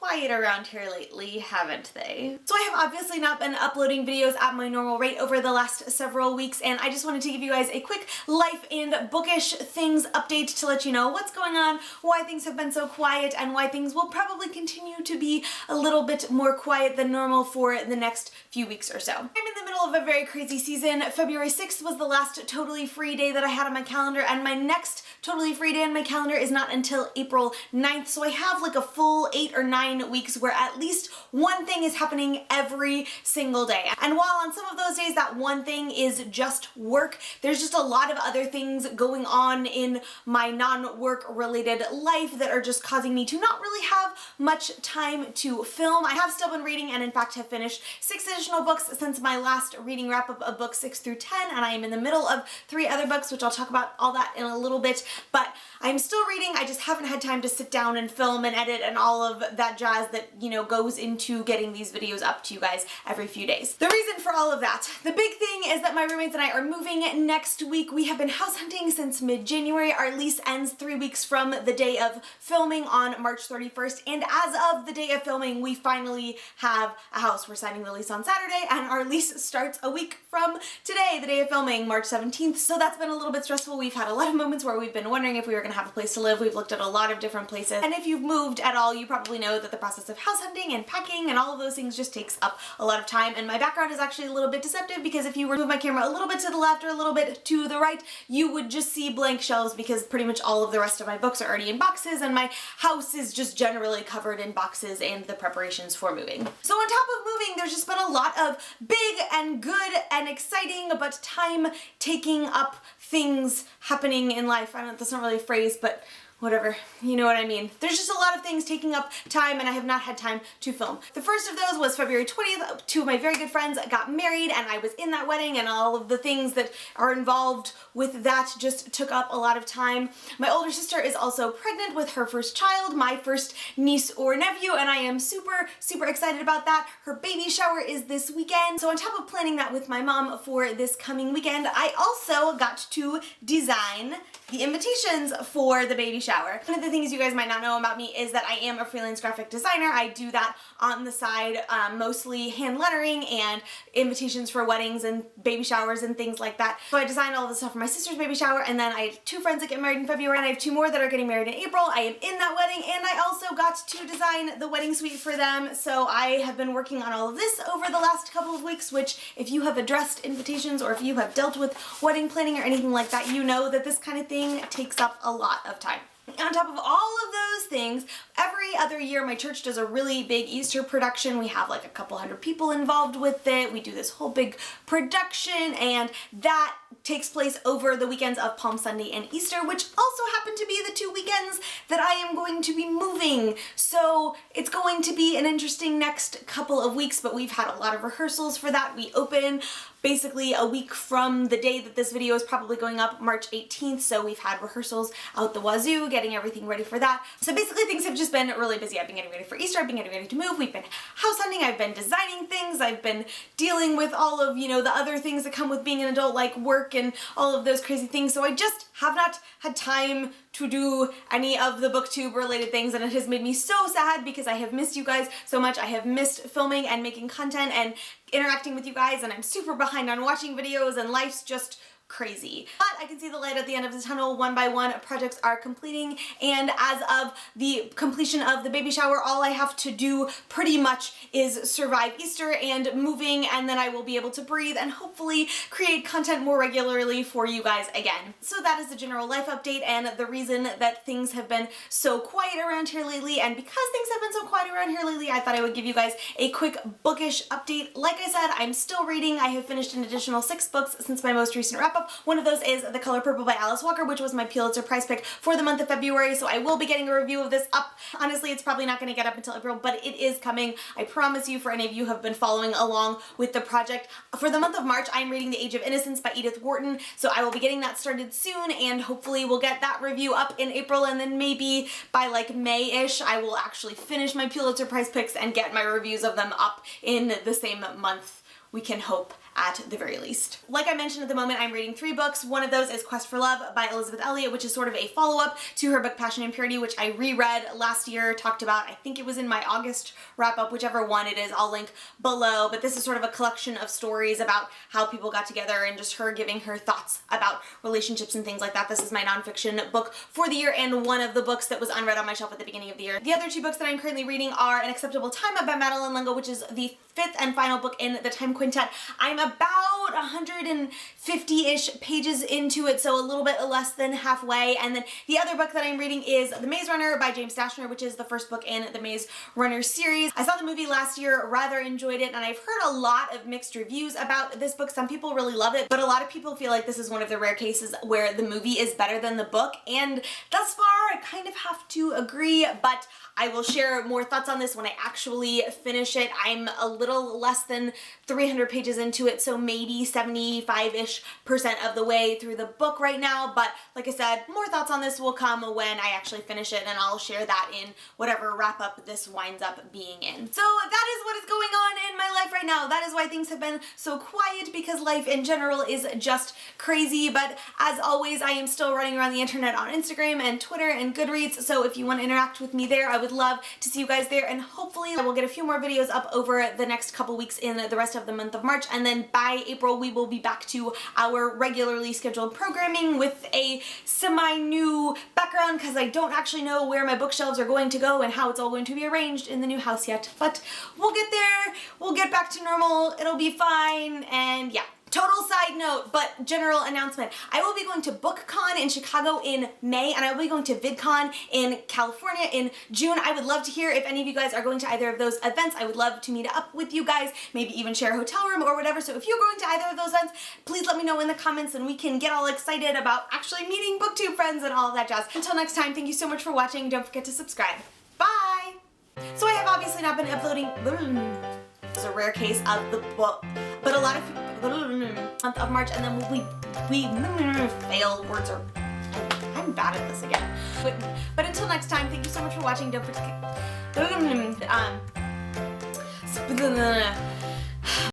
quiet around here lately, haven't they? So I have obviously not been uploading videos at my normal rate over the last several weeks, and I just wanted to give you guys a quick life and bookish things update to let you know what's going on, why things have been so quiet, and why things will probably continue to be a little bit more quiet than normal for the next few weeks or so. I'm in the middle of a very crazy season. February 6th was the last totally free day that I had on my calendar, and my next totally free day on my calendar is not until April 9th, so I have like a full 8 or 9 weeks where at least one thing is happening every single day. And while on some of those days that one thing is just work, there's just a lot of other things going on in my non-work related life that are just causing me to not really have much time to film. I have still been reading and in fact have finished 6 additional books since my last reading wrap up of books 6 through 10, and I am in the middle of 3 other books, which I'll talk about all that in a little bit, but I'm still reading. I just haven't had time to sit down and film and edit and all of that jazz that, you know, goes into getting these videos up to you guys every few days. The reason for all of that, the big thing is that my roommates and I are moving next week. We have been house hunting since mid-January. Our lease ends 3 weeks from the day of filming on March 31st, and as of the day of filming, we finally have a house. We're signing the lease on Saturday, and our lease starts a week from today, the day of filming, March 17th, so that's been a little bit stressful. We've had a lot of moments where we've been wondering if we were gonna have a place to live. We've looked at a lot of different places, and if you've moved at all, you probably know that the process of house hunting and packing and all of those things just takes up a lot of time, and my background is actually a little bit deceptive because if you were to move my camera a little bit to the left or a little bit to the right, you would just see blank shelves because pretty much all of the rest of my books are already in boxes, and my house is just generally covered in boxes and the preparations for moving. So on top of moving, there's just been a lot of big and good and exciting but time-taking up things happening in life. I don't know, that's not really a phrase, but whatever, you know what I mean. There's just a lot of things taking up time and I have not had time to film. The first of those was February 20th. 2 of my very good friends got married and I was in that wedding, and all of the things that are involved with that just took up a lot of time. My older sister is also pregnant with her first child, my first niece or nephew, and I am super excited about that. Her baby shower is this weekend. So on top of planning that with my mom for this coming weekend, I also got to design the invitations for the baby shower. One of the things you guys might not know about me is that I am a freelance graphic designer. I do that on the side, mostly hand lettering and invitations for weddings and baby showers and things like that. So I designed all of the stuff for my sister's baby shower, and then I have 2 friends that get married in February, and I have 2 more that are getting married in April. I am in that wedding, and I also got to design the wedding suite for them. So I have been working on all of this over the last couple of weeks, which if you have addressed invitations or if you have dealt with wedding planning or anything like that, you know that this kind of thing takes up a lot of time. On top of all of those things, every other year my church does a really big Easter production. We have like a couple hundred people involved with it. We do this whole big production, and that takes place over the weekends of Palm Sunday and Easter, which also happen to be the 2 weekends that I am going to be moving. So it's going to be an interesting next couple of weeks, but we've had a lot of rehearsals for that. We open basically a week from the day that this video is probably going up, March 18th, so we've had rehearsals out the wazoo, getting everything ready for that. So basically things have just been really busy. I've been getting ready for Easter, I've been getting ready to move, we've been house hunting, I've been designing things, I've been dealing with all of, you know, the other things that come with being an adult, like work and all of those crazy things, so I just have not had time to do any of the booktube related things, and it has made me so sad because I have missed you guys so much. I have missed filming and making content and interacting with you guys, and I'm super behind on watching videos, and life's just crazy. But I can see the light at the end of the tunnel. One by one, projects are completing, and as of the completion of the baby shower, all I have to do pretty much is survive Easter and moving, and then I will be able to breathe and hopefully create content more regularly for you guys again. So that is the general life update and the reason that things have been so quiet around here lately, and because things have been so quiet around here lately, I thought I would give you guys a quick bookish update. Like I said, I'm still reading. I have finished an additional 6 books since my most recent wrap-up. One of those is The Color Purple by Alice Walker, which was my Pulitzer Prize pick for the month of February, so I will be getting a review of this up. Honestly, it's probably not going to get up until April, but it is coming. I promise you, for any of you who have been following along with the project. For the month of March, I'm reading The Age of Innocence by Edith Wharton, so I will be getting that started soon, and hopefully we'll get that review up in April, and then maybe by like May-ish, I will actually finish my Pulitzer Prize picks and get my reviews of them up in the same month we can hope at the very least. Like I mentioned, at the moment I'm reading 3 books. One of those is Quest for Love by Elizabeth Elliot, which is sort of a follow-up to her book Passion and Purity, which I reread last year, talked about, I think it was in my August wrap-up, whichever one it is, I'll link below. But this is sort of a collection of stories about how people got together and just her giving her thoughts about relationships and things like that. This is my nonfiction book for the year and one of the books that was unread on my shelf at the beginning of the year. The other 2 books that I'm currently reading are An Acceptable Time by Madeline L'Engle, which is the 5th and final book in the Time Quintet. I'm about 150-ish pages into it, so a little bit less than halfway. And then the other book that I'm reading is The Maze Runner by James Dashner, which is the first book in the Maze Runner series. I saw the movie last year, rather enjoyed it, and I've heard a lot of mixed reviews about this book. Some people really love it, but a lot of people feel like this is one of the rare cases where the movie is better than the book, and thus far I kind of have to agree, but I will share more thoughts on this when I actually finish it. I'm a little less than 300 pages into it, so maybe 75-ish% of the way through the book right now, but like I said, more thoughts on this will come when I actually finish it, and I'll share that in whatever wrap-up this winds up being in. So that is what is going on in my life right now. That is why things have been so quiet, because life in general is just crazy, but as always, I am still running around the internet on Instagram and Twitter and Goodreads, so if you want to interact with me there, I would love to see you guys there, and hopefully I will get a few more videos up over the next couple weeks in the rest of the month of March, and then by April we will be back to our regularly scheduled programming with a semi-new background, because I don't actually know where my bookshelves are going to go and how it's all going to be arranged in the new house yet, but we'll get there, we'll get back to normal, it'll be fine, and yeah. Total side note, but general announcement. I will be going to BookCon in Chicago in May, and I will be going to VidCon in California in June. I would love to hear if any of you guys are going to either of those events. I would love to meet up with you guys, maybe even share a hotel room or whatever. So if you're going to either of those events, please let me know in the comments and we can get all excited about actually meeting BookTube friends and all of that jazz. Until next time, thank you so much for watching. Don't forget to subscribe. Bye! So I have obviously not been uploading... It's a rare case of the book, but a lot of people... month of March, and then we fail words are... I'm bad at this again. But until next time, thank you so much for watching. Don't forget...